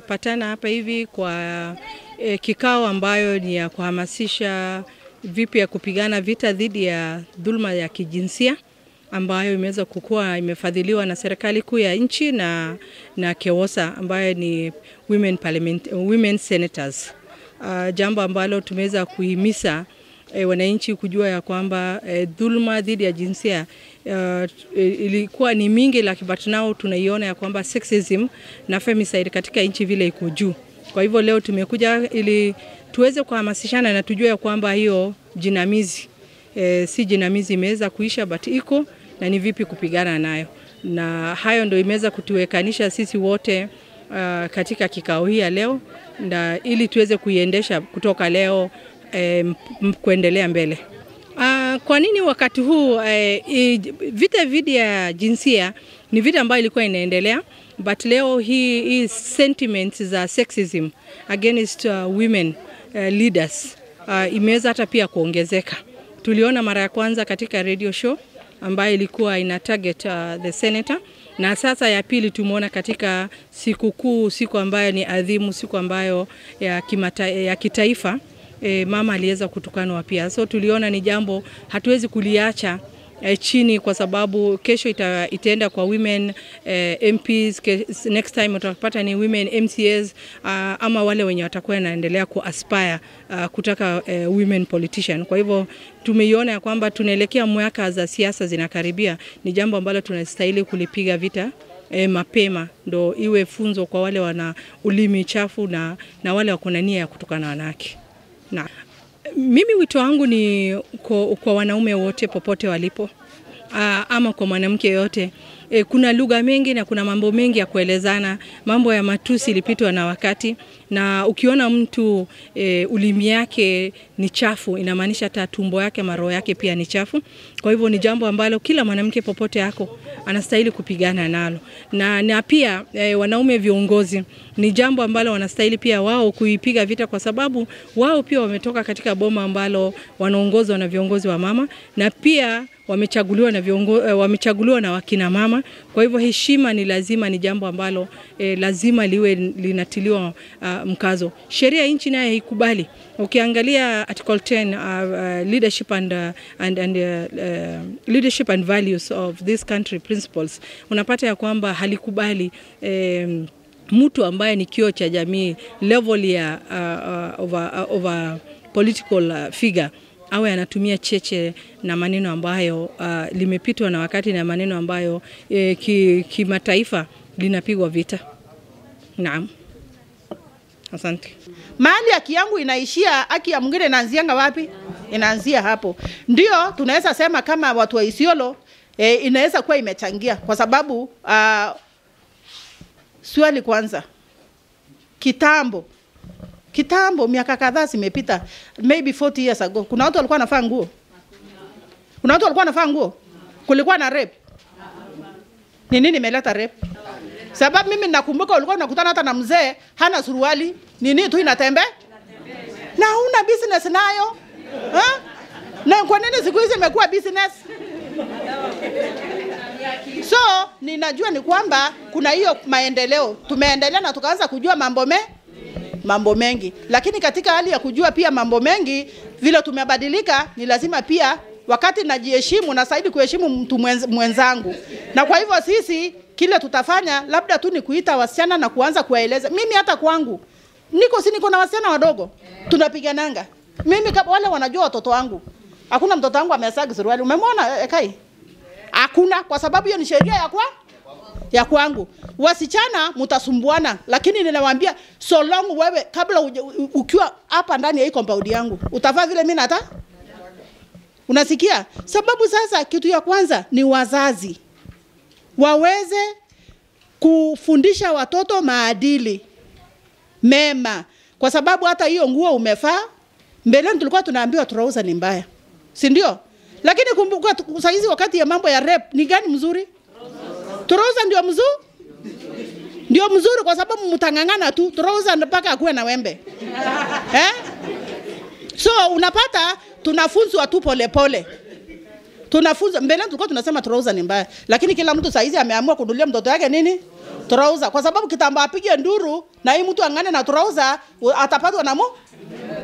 Patana hapa hivi kwa kikao ambayo ni ya kuhamasisha vipi ya kupigana vita dhidi ya dhulma ya kijinsia ambayo imeweza kukua imefadhiliwa na serikali kuu ya nchi na KEWOSA ambayo ni women senators. Jambo ambalo tumeweza kuhimiza wananchi kujua ya kwamba dhulma dhidi ya jinsia ilikuwa ni mingi, lakini but now tunaiona ya kwamba sexism na femicide katika nchi vile iko juu. Kwa hivyo leo tumekuja ili tuweze kuhamasishana na tujue ya kwamba hiyo jinamizi si jinamizi imeweza kuisha, but iko na ni vipi kupigana nayo. Na hayo ndio imeweza kutuwekanisha sisi wote katika kikao hii leo, na ili tuweze kuiendesha kutoka leo kuendelea mbele. Kwa nini wakati huu vita dhidi ya jinsia ni vita ambayo ilikuwa inaendelea, but leo hii sentiments za sexism against women leaders imeweza hata pia kuongezeka. Tuliona mara ya kwanza katika radio show ambayo ilikuwa ina target the senator, na sasa ya pili tumeona katika siku ambayo ni adhimu, siku ambayo ya kitaifa mama aliweza kutukanwa pia. So tuliona ni jambo hatuwezi kuliacha chini, kwa sababu kesho itaenda kwa women MPs, next time utapata ni women MCAs, ama wale wenye watakuwa naendelea kuaspire kutaka women politician. Kwa hivyo tumeiona ya kwamba tunaelekea mwaka za siasa zinakaribia, ni jambo ambalo tunastahili kulipiga vita mapema, ndo iwe funzo kwa wale wana ulimi chafu na wale wako na nia ya kutukana wanawake. Na mimi wito wangu ni kwa wanaume wote popote walipo, ama kwa mwanamke yote. Kuna lugha mengi na kuna mambo mengi ya kuelezana. Mambo ya matusi ilipitwa na wakati, na ukiona mtu ulimi yake ni chafu, inamaanisha hata tumbo yake, roho yake pia ni chafu. Kwa hivyo ni jambo ambalo kila mwanamke popote yako anastahili kupigana nalo. Na pia wanaume viongozi ni jambo ambalo wanastahili pia wao kuipiga vita, kwa sababu wao pia wametoka katika boma ambalo wanaongozwa na viongozi wa mama, na pia wamechaguliwa na wakina mama. Kwa hivyo heshima ni lazima, ni jambo ambalo lazima liwe linatiliwa mkazo. Sheria nchi nayo haikubali. Ukiangalia article 10 leadership and values of this country principles, unapata ya kwamba halikubali mtu ambaye ni kioo cha jamii, level ya over political figure awe anatumia cheche na maneno ambayo limepitwa na wakati, na maneno ambayo kimataifa linapigwa vita. Naam. Asante. Mahali haki yangu inaishia, haki ya mwingine inaanzianga wapi? Inaanzia hapo. Ndio tunaweza sema kama watu wa Isiolo inaweza kuwa imechangia, kwa sababu swali kwanza, kitambo miaka kadhaa zimepita, maybe 40 years ago, kuna watu walikuwa wanafaa nguo? Kuna watu walikuwa wanafaa nguo? Kulikuwa na rape? Ni nini imeleta rape? Sababu mimi nakumbuka ulikuwa unakutana hata na mzee hana suruali, nini tu inatembea na una business nayo. Na kwa nini siku hizi imekuwa business? So ninajua ni kwamba kuna hiyo maendeleo, tumeendelea na tukaanza kujua mambo mengi, lakini katika hali ya kujua pia mambo mengi vile tumebadilika, ni lazima pia wakati najiheshimu na saidi kuheshimu mtu mwenzangu. Na kwa hivyo sisi kile tutafanya labda tu ni kuita wasichana na kuanza kuwaeleza. Mimi hata kwangu niko na wasichana wadogo, tunapigananga. Mimi wale wanajua watoto wangu, hakuna mtoto wangu amesaga suruali. Umemwona Kai? Hakuna, kwa sababu hiyo ni sheria ya kwangu. Wasichana mtasumbuana, lakini ninawaambia so long wewe kabla ukiwa hapa ndani ya hii compound yangu utafaa vile mimi nataka. Unasikia? Sababu sasa kitu ya kwanza ni wazazi waweze kufundisha watoto maadili mema, kwa sababu hata hiyo nguo umefaa, mbeleni tulikuwa tunaambiwa trouser ni mbaya, si ndio? Lakini kumbuka sasa hizi wakati ya mambo ya rape, ni gani mzuri? Trouser ndio mzuri, kwa sababu mtangangana tu trouser mpaka akuwe na wembe. So unapata tunafunzwa tu pole. Tunafunza mbele tulikuwa tunasema trouser ni mbaya, lakini kila mtu saizi ameamua kununulia mtoto wake nini? trouser, kwa sababu kitamba apige nduru na hii mtu angane na trouser atapatwa na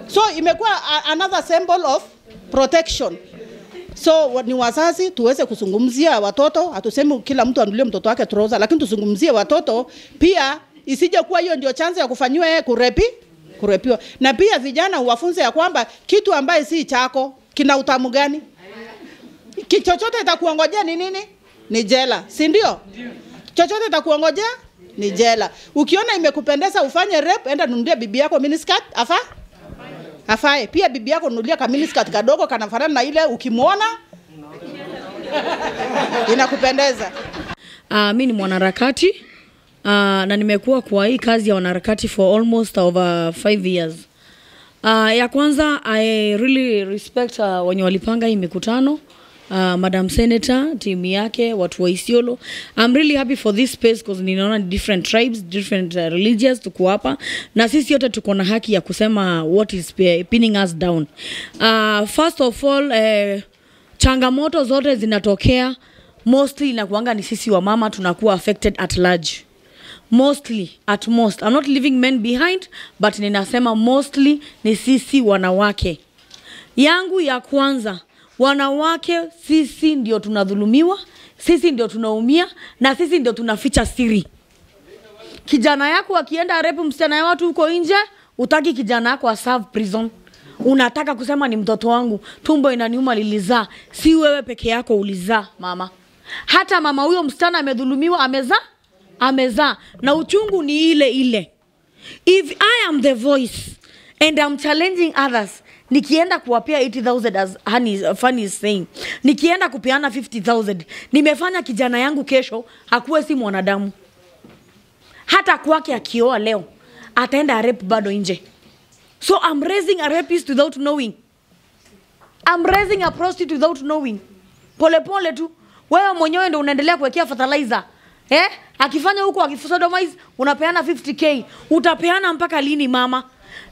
so imekuwa another symbol of protection. So ni wazazi tuweze kuzungumzia watoto, hatusemi kila mtu anulie mtoto wake trouser, lakini tuzungumzie watoto pia, isije kuwa hiyo ndio chance ya kufanywa yeye kurepiwa. Na pia vijana uwafunze ya kwamba kitu ambaye si chako kina utamu gani? Chochote itakuongojea ni nini? Ni jela, si ndio? Chochote itakuongojea ni jela. Ukiona imekupendeza ufanye rape, enda nunulia bibi yako miniskirt, afae. Pia bibi yako nunulia ka miniskirt kadogo kanafanana na ile ukimwona inakupendeza. Mimi ni mwanaharakati na nimekuwa kwa hii kazi ya wanaharakati for almost over 5 years. Ya kwanza, I really respect wenye walipanga hii mikutano, Madam Senator, timu yake, watu wa Isiolo. I'm really happy for this space because ninaona different tribes, different religions tuko hapa, na sisi yote tuko na haki ya kusema what is pinning us down. First of all, changamoto zote zinatokea mostly inakuanga ni sisi wa mama tunakuwa affected at large. Mostly, at most. I'm not leaving men behind, but ninasema mostly ni sisi wanawake. Yangu ya kwanza, wanawake sisi ndio tunadhulumiwa, sisi ndio tunaumia, na sisi ndio tunaficha siri. Kijana yako akienda rape msichana ya watu huko nje, utaki kijana yako serve prison. Unataka kusema ni mtoto wangu, tumbo inaniuma lilizaa. Si wewe peke yako ulizaa, mama. Hata mama huyo msichana amedhulumiwa, amezaa na uchungu ni ile. If I am the voice and I'm challenging others, nikienda kuwapea 80,000 as Fanny is saying, nikienda kupeana 50,000, nimefanya kijana yangu kesho hakuwe si mwanadamu. Hata kwake akioa leo ataenda rape bado nje. So I'm raising a rapist without knowing. I'm raising a prostitute without knowing. Pole tu. Wewe mwenyewe ndio unaendelea kuwekea fertilizer. Akifanya huko akisodomize unapeana 50k. Utapeana mpaka lini mama?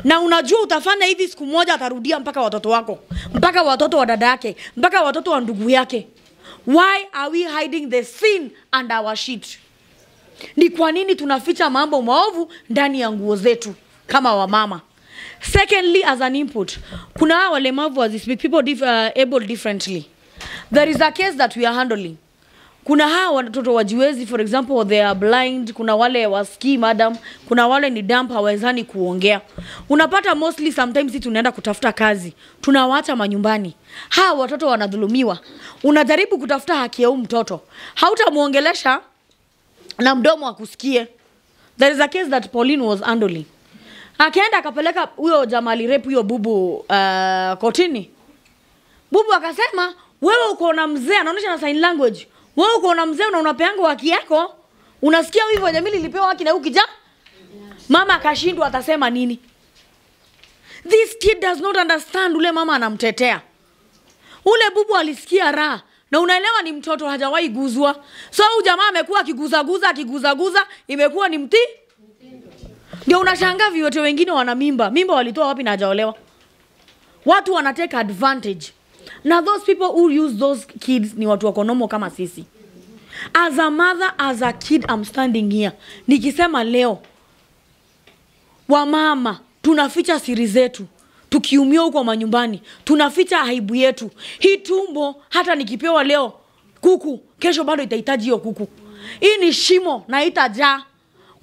Na unajua utafanya hivi siku moja atarudia mpaka watoto wako, mpaka watoto wa dada yake, mpaka watoto wa ndugu yake. Why are we hiding the sin under our sheet? Ni kwa nini tunaficha mambo maovu ndani ya nguo zetu kama wamama? Secondly, as an input, kuna walemavu as speak, people able differently. There is a case that we are handling. Kuna hawa watoto wajiwezi, for example, they are blind, kuna wale wasikii madam, kuna wale ni dumb hawezani kuongea. Unapata mostly sometimes tunaenda kutafuta kazi, tunawaacha manyumbani. Hawa watoto wanadhulumiwa. Unajaribu kutafuta haki ya mtoto, hautamuongelesha na mdomo akusikie. There is a case that Pauline was handling. Akaenda akapeleka huyo Jamali rape huyo bubu kotini. Bubu akasema, wewe uko na mzee, anaonyesha na sign language. Wewe uko na mzee na unapeanga haki yako, unasikia hivyo Jamili ilipewa haki na ukija? Mama akashindwa atasema nini? This kid does not understand ule mama anamtetea. Ule bubu alisikia raha, na unaelewa ni mtoto hajawahi guzwa. So huyu jamaa amekuwa akiguza, imekuwa ni mti. Ndio unashangaa viyote wengine wana mimba. Mimba walitoa wapi na hajaolewa? Watu wanateka advantage. Now those people who use those kids ni watu wakonomo kama sisi. As a mother, as a kid, I'm standing here. Nikisema leo, wamama, tunaficha siri zetu. Tukiumia huko manyumbani, tunaficha aibu yetu. Hii tumbo, hata nikipewa leo kuku, kesho bado itahitaji hiyo kuku. Hii ni shimo na itajaa.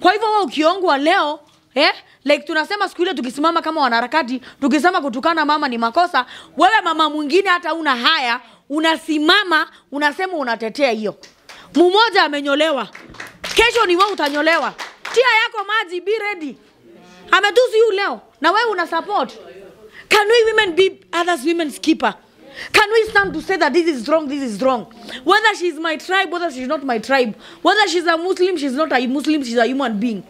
Kwa hivyo wewe ukiongwa leo, like tunasema siku ile tukisimama kama wanaharakati, tukisema kutukana mama ni makosa, wewe mama mwingine hata una haya, unasimama, unasema unatetea hiyo. Mmoja amenyolewa, kesho ni wewe utanyolewa. Tia yako maji, be ready. Ametusi you leo, na wewe una support. Can we women be others women's keeper? Can we stand to say that this is wrong, this is wrong? Whether she's my tribe, whether she's not my tribe, whether she's a Muslim, she's not a Muslim, she's a human being.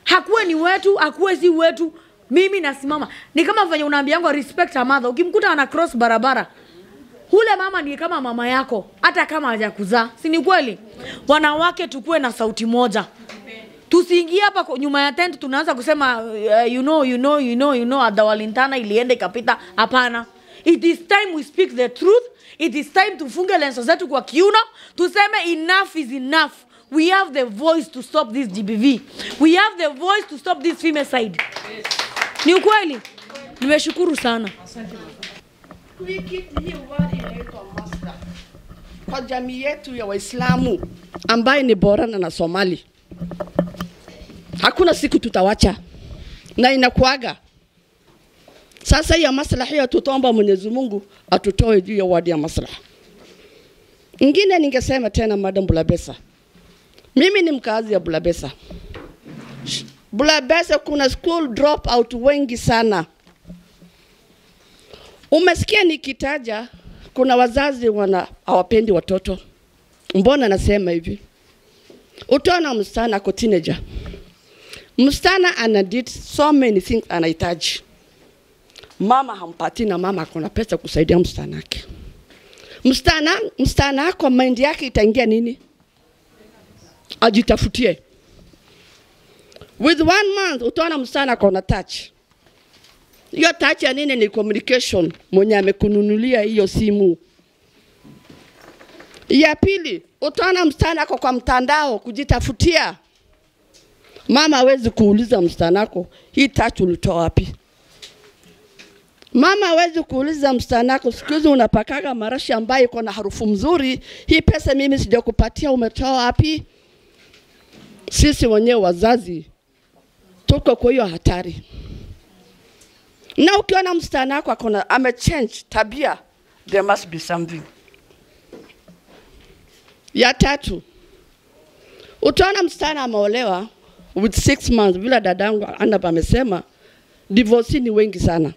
Hakuwe ni wetu, hakuwe si wetu, mimi nasimama. Ni kama venye unaambiangwa respect a mother. Ukimkuta ana cross barabara, ule mama ni kama mama yako, hata kama hajakuzaa. Si ni kweli? Wanawake tukue na sauti moja. Tusiingie hapa nyuma ya tent tunaanza kusema you know adawalintana iliende ikapita. Hapana. It is time we speak the truth. It is time tufunge lenso zetu kwa kiuno. Tuseme enough is enough. we have the voice to stop this GBV. We have the voice to stop this femicide. Yes. Ni ukweli? Nimeshukuru sana. Kwa jamii yetu ya Waislamu ambaye ni Borana na Somali, hakuna siku tutawacha na inakuaga. Sasa ya maslahi ya tutomba Mwenyezi Mungu atutoe juu ya wadi ya maslahi. Ingine ningesema tena Madam Bulabesa. Mimi ni mkazi ya Bulabesa. Bulabesa kuna school drop out wengi sana. Umesikia nikitaja kuna wazazi hawapendi watoto. Mbona nasema hivi? Utaona msichana ako teenager. Msichana anadid so many things anahitaji. Mama hampati na mama akona pesa kusaidia msichana wake. Msichana wako mind yake itaingia nini? Ajitafutie. With 1 month utaona msichana akona touch. Hiyo touch ya nini? Ni communication. Mwenye amekununulia hiyo simu. Ya pili, utaona msichana ako kwa mtandao kujitafutia. Mama hawezi kuuliza msichana wako, hii touch ulitoa wapi? Mama hawezi kuuliza msichana wako, siku hizi unapakaga marashi ambayo iko na harufu mzuri, hii pesa mimi sijakupatia umetoa wapi? Sisi wenyewe wazazi tuko kwa hiyo hatari. Na ukiona msichana wako akona amechange tabia, there must be something. Ya tatu, utaona msichana ameolewa with 6 months, vile dadangu Anaba amesema, divorce ni wengi sana.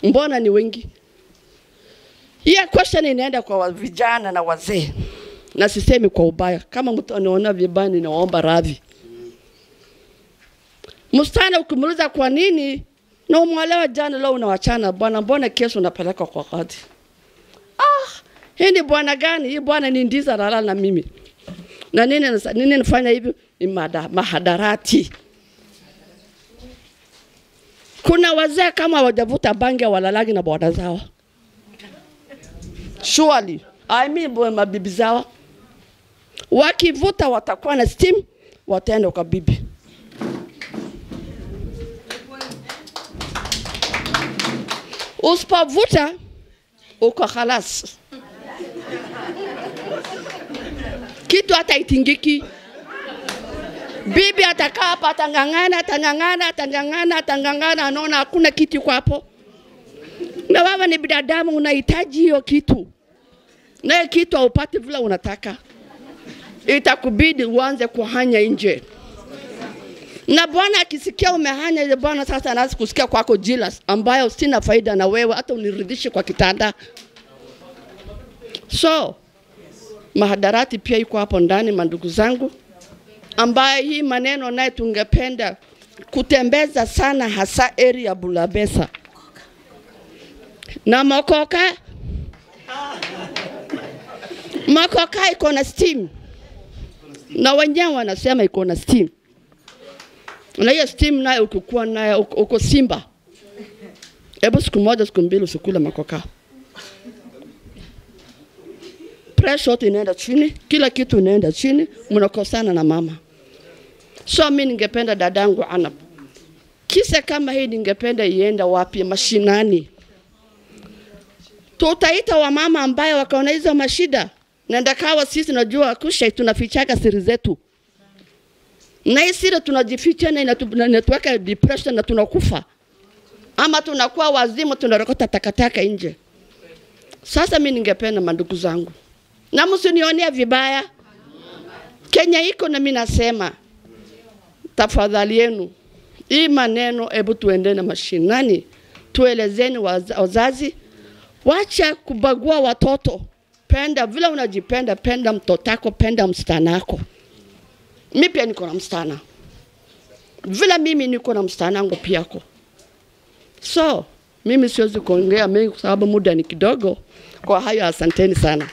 Mbona ni wengi? Hiya question inaenda kwa vijana na wazee. Na sisemi kwa ubaya. Kama mtu anaona vibaya naomba radhi. Msichana ukimuuliza kwa nini na umeolewa jana leo unawachana, bwana mbona kesho unapeleka kwa kadhi? Hii ni bwana gani? Hii bwana ni ndiza lala na mimi. Na nini nifanya hivi? Ni mahadarati. Kuna wazee kama wajavuta bangi walalagi na bwana zao. Surely, I mean mabibi zao. Wakivuta watakuwa na steam, wataenda kwa bibi. Usipovuta uko khalas. Kitu hata itingiki. Bibi atakaa hapa tangangana anaona hakuna kitu kwa hapo. Na wewe ni binadamu unahitaji hiyo kitu. Na hiyo kitu haupati vile unataka. Itakubidi uanze kuhanya nje. Na bwana akisikia umehanya ile bwana sasa anaanza kusikia kwako jealous ambayo sina faida na wewe hata uniridhishe kwa kitanda. So mahadarati pia iko hapo ndani mandugu zangu, ambaye hii maneno naye tungependa kutembeza sana hasa area Bulabesa. Na Mokoka iko na steam. Na wenyewe wanasema iko na steam. Na hiyo steam nayo ukikuwa nayo uko Simba. Hebu siku moja siku mbili usikule Mokoka. Pressure inaenda chini, kila kitu inaenda chini, mnakosana na mama. So mimi ningependa dadangu Anab, kisa kama hii ningependa ienda wapi? Mashinani. Tutaita wa mama ambaye wakaona hizo mashida. Nenda kawa sisi najua kusha tunafichaka siri zetu. Na hii siri tunajificha na inatuweka depression na tunakufa. Ama tunakuwa wazimu tunarokota takataka nje. Sasa mimi ningependa mandugu zangu, na msinionea vibaya. Kenya iko na mimi nasema tafadhali yenu hii maneno hebu tuende na mashinani, tuelezeni wazazi, wacha kubagua watoto. Penda vile unajipenda, penda mtotako, penda msichana wako. Mimi pia niko na msichana. Vile mimi niko na msichana wangu pia yako. So, mimi siwezi kuongea mengi kwa sababu muda ni kidogo. Kwa hayo asanteni sana.